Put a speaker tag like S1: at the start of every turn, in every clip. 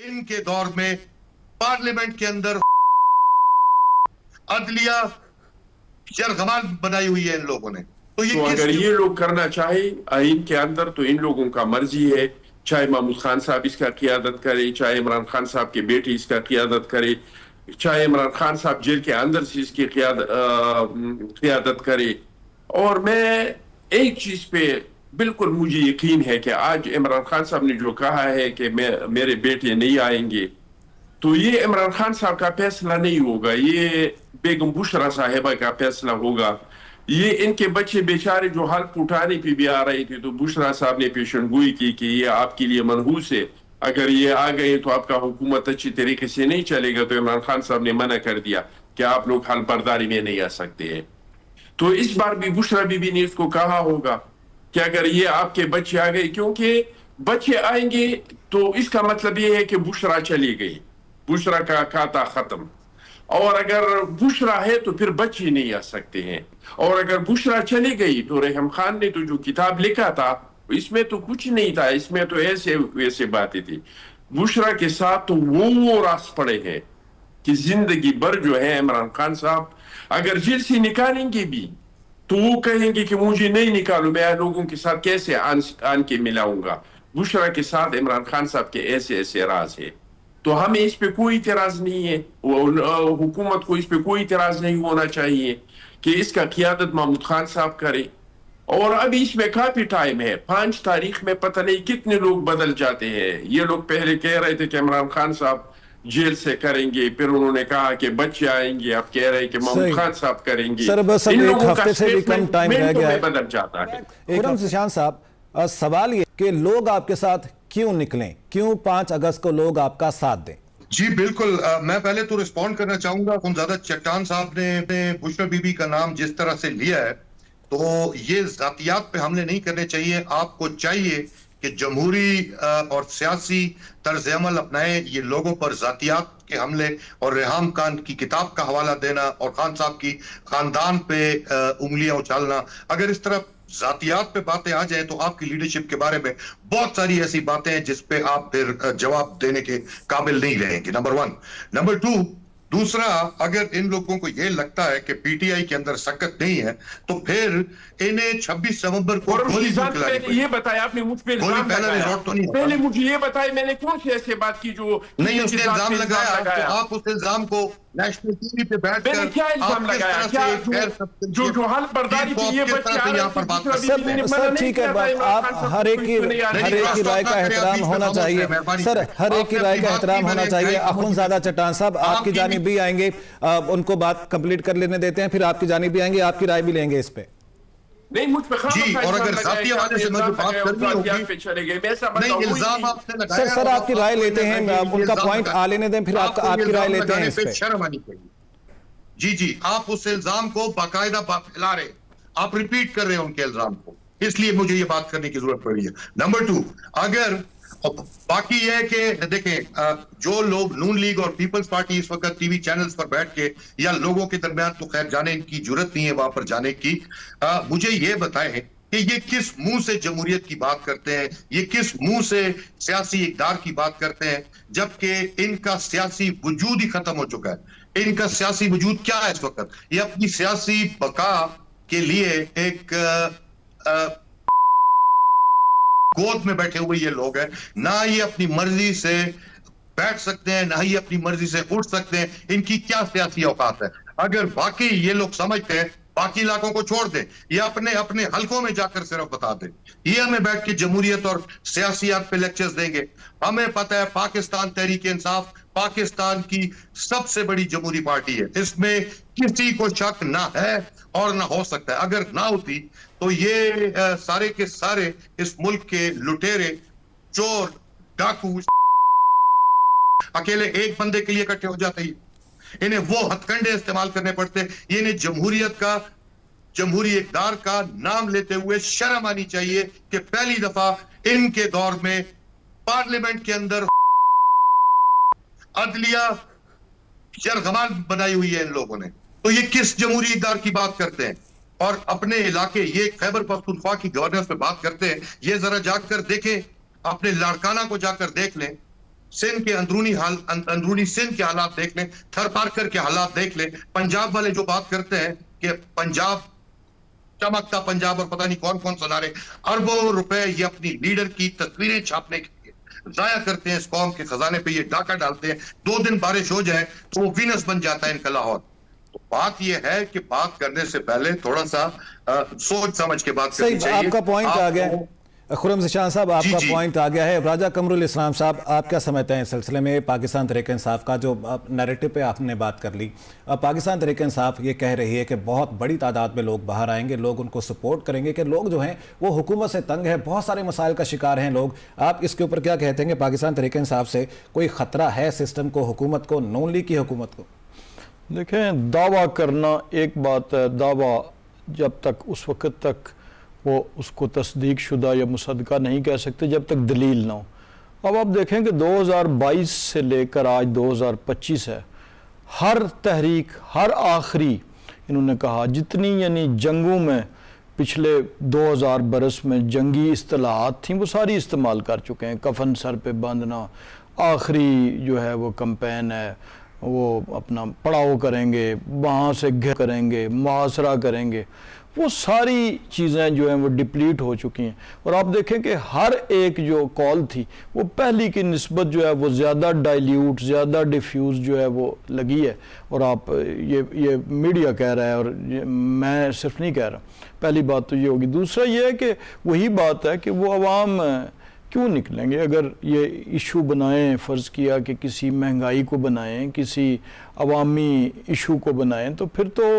S1: ان کے دور میں پارلیمنٹ کے اندر عدلیہ یرغمال بنائی ہوئی ہے ان لوگوں نے.
S2: تو اگر یہ لوگ کرنا چاہے آئین کے اندر تو ان لوگوں کا مرضی ہے، چاہے محمود خان صاحب اس کا قیادت کرے، چاہے عمران خان صاحب کے بیٹے اس کا قیادت کرے، چاہے عمران خان صاحب جیل کے اندر سے اس کی قیادت کرے. اور میں ایک چیز پہ بالکل مجھے یقین ہے کہ آج عمران خان صاحب نے جو کہا ہے کہ میرے بیٹے نہیں آئیں گے، تو یہ عمران خان صاحب کا فیصلہ نہیں ہوگا، یہ بیگم بشرا صاحبہ کا فیصلہ ہوگا. یہ ان کے بچے بیچارے جو حلف اٹھانے پہ بھی آ رہے تھے تو بشرا صاحب نے پیشن گوئی کی کہ یہ آپ کے لیے منحوس ہے، اگر یہ آ گئے تو آپ کا حکومت اچھی طریقے سے نہیں چلے گا. تو عمران خان صاحب نے منع کر دیا کہ آپ لوگ حلف برداری میں نہیں آ سکتے ہیں. تو اس بار بھی بشرا بی بی نے اس کو کہا ہوگا کہ اگر یہ آپ کے بچے آ گئے، کیونکہ بچے آئیں گے تو اس کا مطلب یہ ہے کہ بشرا چلی گئی، بشرا کا کھاتا ختم. اور اگر بشرا ہے تو پھر بچے نہیں آ سکتے ہیں. اور اگر بشرا چلی گئی تو رحم خان نے تو جو کتاب لکھا تھا اس میں تو کچھ نہیں تھا، اس میں تو ایسے باتیں تھی. بشرا کے ساتھ تو وہ راز پڑے ہیں کہ زندگی بھر جو ہے عمران خان صاحب اگر جیل سے نکالیں گے بھی تو وہ کہیں گے کہ مجھے نہیں نکالو، میں لوگوں کے ساتھ کیسے آن کے ملاؤں گا. بشرا کے ساتھ عمران خان صاحب کے ایسے راز ہے. تو ہمیں اس پہ کوئی اعتراض نہیں ہے، حکومت کو اس پہ کوئی اعتراض نہیں ہونا چاہیے کہ اس کا قیادت محمود خان صاحب کرے. اور ابھی اس میں کافی ٹائم ہے، 5 تاریخ میں پتہ نہیں کتنے لوگ بدل جاتے ہیں. یہ لوگ پہلے کہہ رہے تھے کہ عمران خان صاحب جیل سے کریں گے، پھر انہوں نے کہا کہ بچے آئیں گے، اب کہہ رہے کہ محمود خان صاحب کریں گے.
S3: سر بس اب ایک ہفتے سے بھی کم ٹائم رہ گیا ہے،
S2: بدل جاتا ہے.
S3: خرم ذیشان صاحب، سوال یہ کہ لوگ آپ کے ساتھ کیوں نکلیں، کیوں 5 اگست کو لوگ آپ کا ساتھ دیں؟
S1: جی بالکل، میں پہلے تو رسپونڈ کرنا چاہوں گا. خونزادہ چٹان صاحب نے بشرا بی بی کا نام جس طرح سے لیا ہے تو یہ ذاتیات پہ حملے نہیں کرنے چاہیے. آپ کو چاہیے کہ جمہوری اور سیاسی طرز عمل اپنائیں. یہ لوگوں پر ذاتیات کے حملے اور ریحام خان کی کتاب کا حوالہ دینا اور خان صاحب کی خاندان پہ انگلیاں اچھالنا، اگر اس طرح ذاتیات پہ باتیں آ جائیں تو آپ کی لیڈرشپ کے بارے میں بہت ساری ایسی باتیں ہیں جس پہ آپ پھر جواب دینے کے قابل نہیں رہیں گے. نمبر 1. نمبر 2، دوسرا، اگر ان لوگوں کو یہ لگتا ہے کہ پی ٹی آئی کے اندر سکت نہیں ہے تو پھر انہیں 26 نومبر کو گولی چلانی پڑی.
S2: یہ بتایا آپ نے مجھ پہ الزام لگایا، پہلے مجھے یہ بتائے میں نے کون سی ایسے بات کی جو
S1: نہیں اس نے الزام لگایا. تو آپ اس الزام کو نیشنل ٹی وی پہ بیٹھ کر
S2: کیا الزام لگایا، کیا جو حلف برداری کی یہ بچے آ رہے ہیں.
S3: سر ٹھیک ہے، آپ ہر ایک کی رائے کا احترام ہونا چاہیے. سر ہر ایک کی رائے کا احترام ہونا چاہیے. اخونزادہ چٹان صاحب آپ کی جانب بھی آئیں گے، ان کو بات کمپلیٹ کر لینے دیتے ہیں، پھر آپ کی جانب بھی آئیں گے، آپ کی رائے بھی لیں گے اس پہ.
S2: نہیں مجھ پہ
S1: جی، اور اگر ذاتی حوالے سے مجھے بات کرنی ہوگی نہیں الزام آپ سے لگایا.
S3: سر آپ کی رائے لیتے ہیں، ان کا پوائنٹ آ لینے دیں، پھر آپ کی رائے لیتے ہیں اس پہ.
S1: شرم آنی چاہیے. جی آپ اس الزام کو باقاعدہ پھیلا رہے ہیں، آپ ریپیٹ کر رہے ہیں ان کے الزام کو، اس لیے مجھے یہ بات کرنے کی ضرورت پڑی ہے. نمبر 2، اگر باقی یہ ہے کہ دیکھیں جو لوگ نون لیگ اور پیپلز پارٹی اس وقت ٹی وی چینلز پر بیٹھ کے یا لوگوں کے درمیان تو خیر جانے ان کی جرت نہیں ہے وہاں پر جانے کی، مجھے یہ بتائیں کہ یہ کس منہ سے جمہوریت کی بات کرتے ہیں، یہ کس منہ سے سیاسی اقدار کی بات کرتے ہیں، جبکہ ان کا سیاسی وجود ہی ختم ہو چکا ہے. ان کا سیاسی وجود کیا ہے اس وقت؟ یہ اپنی سیاسی بقا کے لیے ایک گود میں بیٹھے ہوئے یہ لوگ ہیں. نہ یہ اپنی مرضی سے بیٹھ سکتے ہیں، نہ ہی اپنی مرضی سے اٹھ سکتے ہیں. ان کی کیا سیاسی اوقات ہے؟ اگر باقی یہ لوگ سمجھتے ہیں باقی علاقوں کو چھوڑ دیں، یہ اپنے حلقوں میں جا کر صرف بتا دیں، یہ ہمیں بیٹھ کے جمہوریت اور سیاسیات پہ لیکچرز دیں گے. ہمیں پتہ ہے پاکستان تحریک انصاف پاکستان کی سب سے بڑی جمہوری پارٹی ہے، اس میں کسی کو شک نہ ہے اور نہ ہو سکتا ہے. اگر نہ ہوتی تو یہ سارے کے سارے اس ملک کے لٹیرے، چور، ڈاکو اکیلے ایک بندے کے لیے اکٹھے ہو جاتے ہیں. انہیں وہ ہتھ کنڈے استعمال کرنے پڑتے. انہیں جمہوریت کا، جمہوری اقدار کا نام لیتے ہوئے شرم آنی چاہیے کہ پہلی دفعہ ان کے دور میں پارلیمنٹ کے اندر عدلیہ یرغمال بنائی ہوئی ہے ان لوگوں نے. تو یہ کس جمہوری اقدار کی بات کرتے ہیں؟ اور اپنے علاقے، یہ خیبر پختونخوا کی گورننس پہ بات کرتے ہیں، یہ ذرا جا کر دیکھیں، اپنے لاڑکانہ کو جا کر دیکھ لیں. سندھ کے اندرونی سندھ کے حالات دیکھ لیں، تھر پارکر کے حالات دیکھ لیں، پنجاب والے جو بات کرتے ہیں کہ پنجاب چمکتا پنجاب اور پتہ نہیں کون کون سنا رہے، اربوں روپے یہ اپنی لیڈر کی تصویریں چھاپنے کے لیے ضائع کرتے ہیں، اس قوم کے خزانے پہ یہ ڈاکہ ڈالتے ہیں، 2 دن بارش ہو جائے تو وہ وینس بن جاتا ہے ان کا لاہور۔ تو بات یہ ہے کہ بات کرنے سے پہلے تھوڑا سا سوچ سمجھ کے بات کرنی چاہیے۔
S3: آپ کا پوائنٹ آ گیا خرم ذیشان صاحب، آپ کا پوائنٹ آ گیا ہے۔ راجہ قمر الاسلام صاحب، آپ کیا سمجھتے ہیں اس سلسلے میں پاکستان تحریک انصاف کا جو نیریٹو پہ آپ نے بات کر لی؟ پاکستان تحریک انصاف یہ کہہ رہی ہے کہ بہت بڑی تعداد میں لوگ باہر آئیں گے، لوگ ان کو سپورٹ کریں گے، کہ لوگ جو ہیں وہ حکومت سے تنگ ہے، بہت سارے مسائل کا شکار ہیں لوگ۔ آپ اس کے اوپر کیا کہتے ہیں کہ پاکستان تحریک انصاف سے کوئی خطرہ ہے سسٹم کو، حکومت کو، نون لیگ کی حکومت کو؟
S4: دیکھیں، دعویٰ کرنا ایک بات ہے، دعویٰ جب تک اس وقت تک وہ اس کو تصدیق شدہ یا مصدقہ نہیں کہہ سکتے جب تک دلیل نہ ہو۔ اب آپ دیکھیں کہ 2022 سے لے کر آج 2025 ہے، ہر تحریک، ہر آخری انہوں نے کہا جتنی یعنی جنگوں میں پچھلے 2000 برس میں جنگی اصطلاحات تھیں وہ ساری استعمال کر چکے ہیں۔ کفن سر پہ باندھنا، آخری جو ہے وہ کمپین ہے، وہ اپنا پڑاؤ کریں گے، وہاں سے گھر کریں گے، محاصرہ کریں گے، وہ ساری چیزیں جو ہیں وہ ڈپلیٹ ہو چکی ہیں۔ اور آپ دیکھیں کہ ہر ایک جو کال تھی وہ پہلی کی نسبت جو ہے وہ زیادہ ڈائلیوٹ، زیادہ ڈیفیوز جو ہے وہ لگی ہے۔ اور آپ یہ میڈیا کہہ رہا ہے اور میں صرف نہیں کہہ رہا، پہلی بات تو یہ ہوگی۔ دوسرا یہ ہے کہ وہی بات ہے کہ وہ عوام کیوں نکلیں گے اگر یہ ایشو بنائیں، فرض کیا کہ کسی مہنگائی کو بنائیں، کسی عوامی ایشو کو بنائیں، تو پھر تو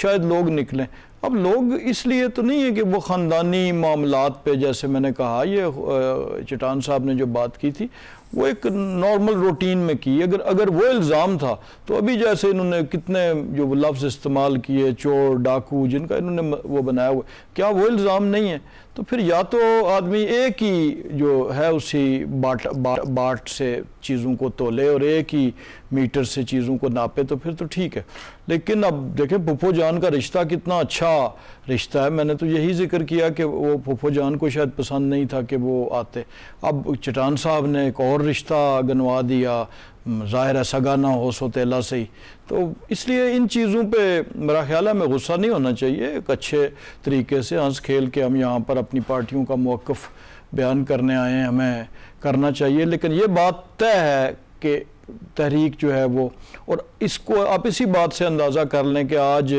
S4: شاید لوگ نکلیں۔ اب لوگ اس لیے تو نہیں ہے کہ وہ خاندانی معاملات پہ، جیسے میں نے کہا، یہ چٹان صاحب نے جو بات کی تھی وہ ایک نارمل روٹین میں کی۔ اگر وہ الزام تھا تو ابھی جیسے انہوں نے کتنے جو لفظ استعمال کیے، چور، ڈاکو، جن کا انہوں نے وہ بنایا ہوا، کیا وہ الزام نہیں ہے؟ تو پھر یا تو آدمی ایک ہی جو ہے اسی باٹ سے چیزوں کو تولے اور ایک ہی میٹر سے چیزوں کو ناپے، تو پھر تو ٹھیک ہے۔ لیکن اب دیکھیں پھپھو جان کا رشتہ کتنا اچھا رشتہ ہے، میں نے تو یہی ذکر کیا کہ وہ پھپھو جان کو شاید پسند نہیں تھا کہ وہ آتے، اب چٹان صاحب نے ایک اور رشتہ گنوا دیا، ظاہر ہے سگا نہ ہو سوتیلا سے ہی۔ تو اس لیے ان چیزوں پہ میرا خیال ہے ہمیں غصہ نہیں ہونا چاہیے، ایک اچھے طریقے سے ہنس کھیل کے ہم یہاں پر اپنی پارٹیوں کا موقف بیان کرنے آئے ہیں، ہمیں کرنا چاہیے۔ لیکن یہ بات طے ہے کہ تحریک جو ہے وہ، اور اس کو آپ اسی بات سے اندازہ کر لیں کہ آج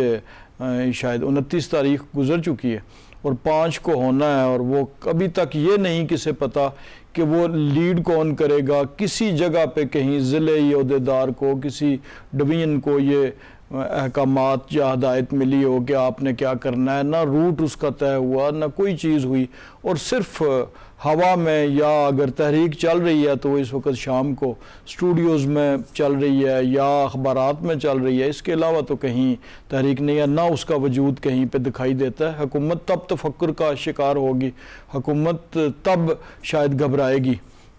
S4: شاید 29 تاریخ گزر چکی ہے اور 5 کو ہونا ہے، اور وہ ابھی تک یہ نہیں کسے پتا کہ وہ لیڈ کون کرے گا۔ کسی جگہ پہ کہیں ضلعی عہدیدار کو، کسی ڈویژن کو یہ احکامات یا ہدایت ملی ہو کہ آپ نے کیا کرنا ہے، نہ روٹ اس کا طے ہوا، نہ کوئی چیز ہوئی، اور صرف ہوا میں، یا اگر تحریک چل رہی ہے تو وہ اس وقت شام کو اسٹوڈیوز میں چل رہی ہے یا اخبارات میں چل رہی ہے، اس کے علاوہ تو کہیں تحریک نہیں ہے، نہ اس کا وجود کہیں پہ دکھائی دیتا ہے۔ حکومت تب تفکر کا شکار ہوگی، حکومت تب شاید گھبرائے گی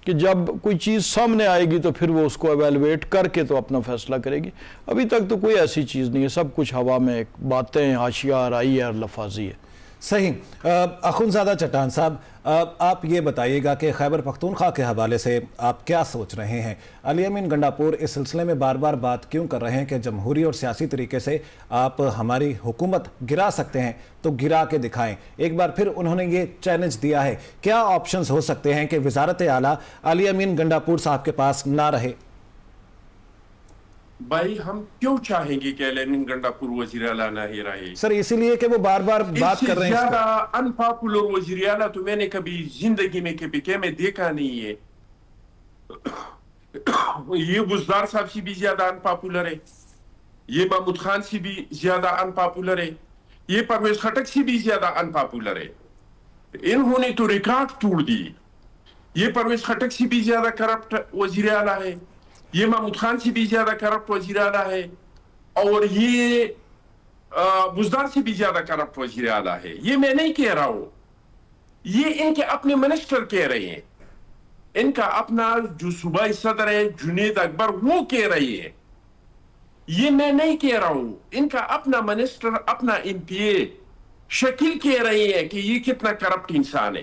S4: کہ جب کوئی چیز سامنے آئے گی تو پھر وہ اس کو ایویلویٹ کر کے تو اپنا فیصلہ کرے گی۔ ابھی تک تو کوئی ایسی چیز نہیں ہے، سب کچھ ہوا میں ایک باتیں، حاشیہ آرائی ہے اور لفاظی ہے۔
S3: صحیح۔ اخونزادہ چٹان صاحب، آپ یہ بتائیے گا کہ خیبر پختونخوا کے حوالے سے آپ کیا سوچ رہے ہیں؟ علی امین گنڈاپور اس سلسلے میں بار بار بات کیوں کر رہے ہیں کہ جمہوری اور سیاسی طریقے سے آپ ہماری حکومت گرا سکتے ہیں تو گرا کے دکھائیں؟ ایک بار پھر انہوں نے یہ چیلنج دیا ہے، کیا آپشنز ہو سکتے ہیں کہ وزارت اعلیٰ علی امین گنڈاپور صاحب کے پاس نہ رہے؟
S2: بھائی ہم کیوں چاہیں گے کہ علی امین گنڈاپور وزیر اعلیٰ نہ ہی رہے؟
S3: سر اسی لیے کہ وہ بار بار بات کر رہے ہیں۔
S2: اس سے زیادہ ان پاپولر وزیر اعلیٰ تو میں نے کبھی زندگی میں میں دیکھا نہیں ہے۔ یہ بزدار صاحب سے بھی زیادہ ان پاپولر ہے، یہ محمود خان سے بھی زیادہ ان پاپولر ہے، یہ پرویز خٹک سے بھی زیادہ ان پاپولر ہے۔ انہوں نے تو ریکارڈ توڑ دی۔ یہ پرویز خٹک سے بھی زیادہ کرپٹ وزیر اعلیٰ ہے، یہ محمود خان سے بھی زیادہ کرپٹ وزیر اعلیٰ ہے، اور یہ بزدار سے بھی زیادہ کرپٹ وزیر اعلیٰ ہے۔ یہ میں نہیں کہہ رہا ہوں، یہ ان کے اپنے منسٹر کہہ رہے ہیں، ان کا اپنا جو صوبائی صدر ہے جنید اکبر وہ کہہ رہے ہیں، یہ میں نہیں کہہ رہا ہوں۔ ان کا اپنا منسٹر، اپنا ایم پی اے شکیل کہہ رہے ہیں کہ یہ کتنا کرپٹ انسان ہے۔